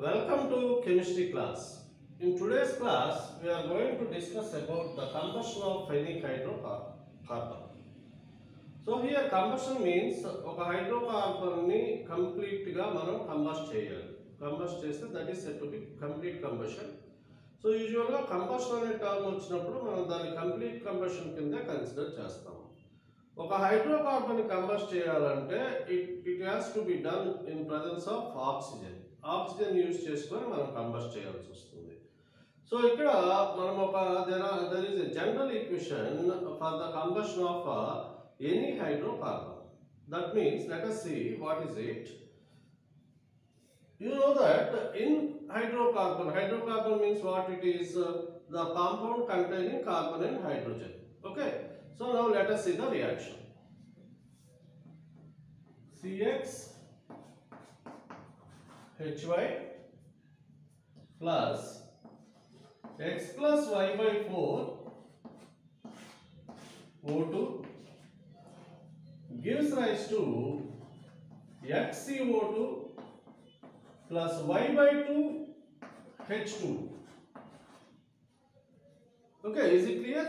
Welcome to chemistry class. In today's class, we are going to discuss about the combustion of any hydrocarbon. So here combustion means ఒక hydrocarbon ని complete గా మనం combust చేయాలి. Combust చేస్తే that is said to be complete combustion. So usual గా combustion అనే term వచ్చినప్పుడు మనం దాన్ని complete combustion కింద కన్సిడర్ చేస్తాం. ఒక హైడ్రోకార్బన్ ని కంబస్ట్ చేయాలంటే it has to be done in presence of oxygen. Oxygen use చేసుకొని మనం కంబస్ట్ చేయాల్సి వస్తుంది. సో ఇక్కడ మనం ఒక there is a general equation for the combustion of any hydrocarbon. That means let us see what is it. You know that in hydrocarbon means what it is, the compound containing carbon and hydrogen. Okay, so now let us see the reaction. CxHy plus x plus y by 4 O2 gives rise to XCO2 plus y by 2 H2. Okay, is it clear?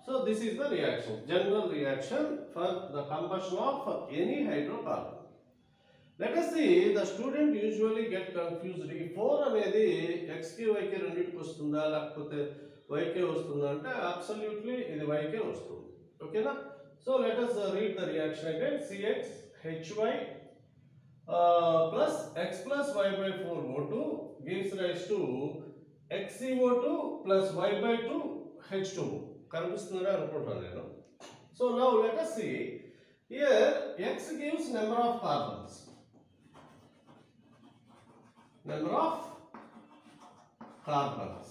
So this is the reaction, general reaction for the combustion of any hydrocarbon. Let us see, the student usually get confused. ఈ 4 అనేది x కి y కి రెండిటికి వస్తుందా లేకపోతే y కి వస్తుందా అంటే అబ్సల్యూట్లీ ఇది y కి వస్తుంది. ఓకేనా? So let us read the reaction again. CxHy plus x plus y by 4 O2 gives rise to XCO2 plus y by 2 H2. కనిపిస్తుందని అనుకుంటున్నాను నేను. So now let us see, here x gives number of carbons. Number of carbons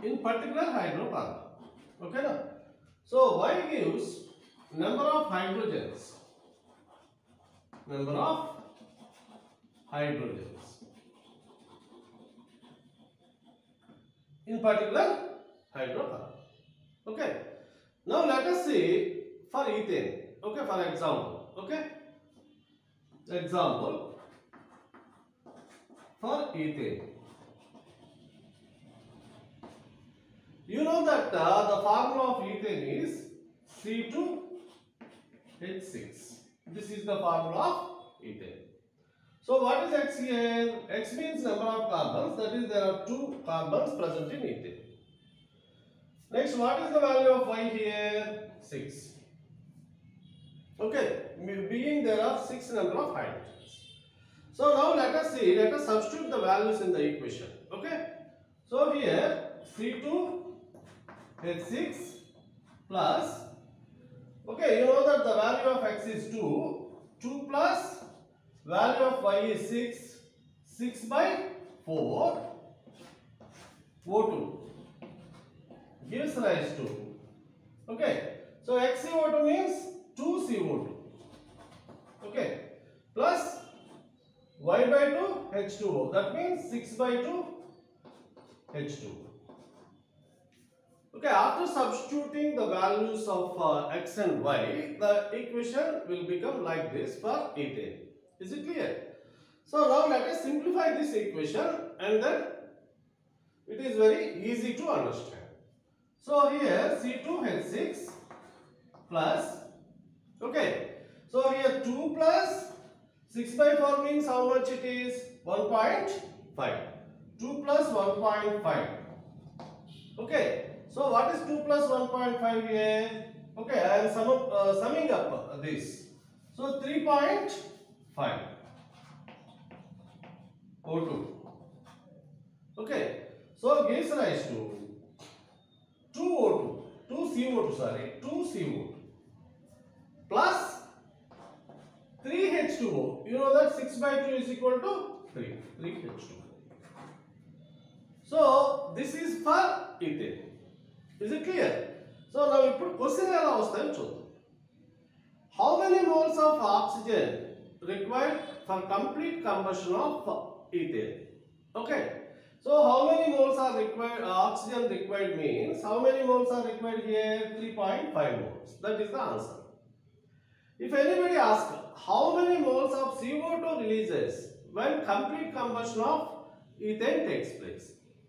in particular hydrocarbon. Okay na? So y gives number of hydrogens. Number of hydrogens in particular hydrocarbon. Okay, now let us see for ethane. Okay, for example. Okay, example for ethane. You know that the formula of ethane is C2H6. This is the formula of ethane. So what is X here? X means number of carbons, that is there are 2 carbons present in ethane. Next, what is the value of Y here? 6. Okay, being there are 6 number of hydrogens. So now let us see, let us substitute the values in the equation. Okay, so here C2H6 plus, okay, you know that the value of X is 2, 2 plus value of Y is 6, 6 by 4 O2 gives rise to, okay, so XCO2 means 2CO2, okay, plus y by 2 H2O, that means 6 by 2 H2. Okay, after substituting the values of X and Y, the equation will become like this for ethane. Is it clear? So now let us simplify this equation and then it is very easy to understand. So here C2H6 plus, okay, so here 2 plus 6 by 4 means how much it is? 1.5. 2 plus 1.5. Okay, so what is 2 plus 1.5 here? Okay, I am summing up this. So 3.5 O2. Okay, so gives rise to 2O2, 2CO2, sorry, 2CO2 plus 3H2O. You know that 6 by 2 is equal to 3H2O. So this is for ethane. Is it clear? So now ఇప్పుడు question ఎలా వస్తాయో చూద్దాం. How many moles of oxygen required for complete combustion of ethane? Okay. So how many moles are required? Oxygen required means how many moles are required here? 3.5 moles. That is the answer. If anybody asks how many moles of CO2 releases when complete combustion of ethane takes place.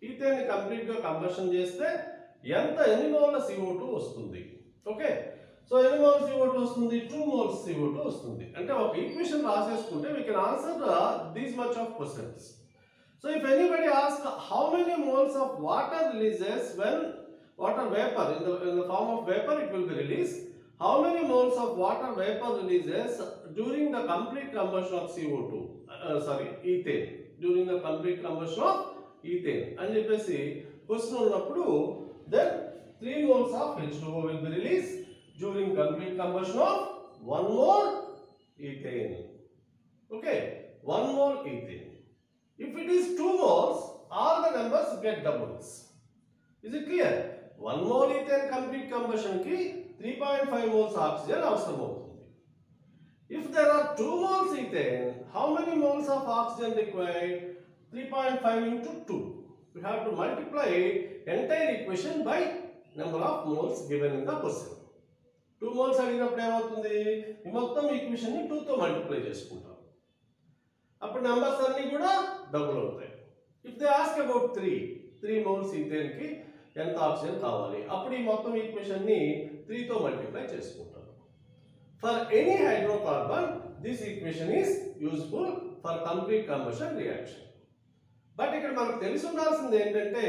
Ethane కంప్లీట్గా combustion చేస్తే ఎన్ని మోల్ల CO2 వస్తుంది? Okay, so ఎన్ని moles CO2 వస్తుంది? 2 moles CO2 వస్తుంది. అంటే ఒక equation రాసేసుకుంటే we can answer these much of questions. So if anybody asks how many moles of water releases when water vapor in the form of vapor it will be released, how many moles of water vapor releases during the complete combustion of CO2 ethane, during the complete combustion of ethane అని చెప్పేసి question ఉన్నప్పుడు then 3 moles of H2O will be released during complete combustion of 1 mole ethane. Okay, 1 mole ethane. If it is 2 moles, all the numbers get doubles. Is it clear? 1 mole ethane complete combustion ki 3.5 moles oxygen avasram avutundi. If there are 2 moles ethane, how many moles of oxygen required? 3.5 into 2. We have to multiply entire equation by number of moles given in the question. 2 moles అడిగినప్పుడు ఏమవుతుంది? ఈ మొత్తం equation ని 2 తో multiply చేసుకుంటాం. అప్పుడు numbers అన్ని కూడా డబుల్ అవుతాయి. If they ask about 3 moles ethane కి ఎంత ఆక్సిజన్ కావాలి? అప్పుడు ఈ మొత్తం ఈక్వేషన్ ని 3 తో మల్టిప్లై చేసుకుంటాం. For any hydrocarbon this equation is useful for complete combustion reaction. But ఇక్కడ మనకు తెలిసి ఉండాల్సింది ఏంటంటే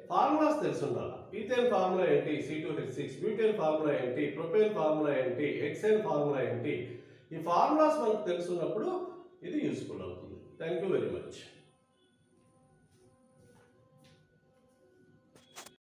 ఫార్ములాస్ తెలిసి ఉండాలి. ఈథేన్ ఫార్ములా ఏంటి, C2H6, బ్యూటేన్ ఫార్ములా ఏంటి, ప్రొపేన్ ఫార్ములా ఏంటి, హెక్సేన్ ఫార్ములా ఏంటి, ఈ ఫార్ములాస్ మనకు తెలుసున్నప్పుడు ఇది యూస్ఫుల్ అవుతుంది. Thank you very much.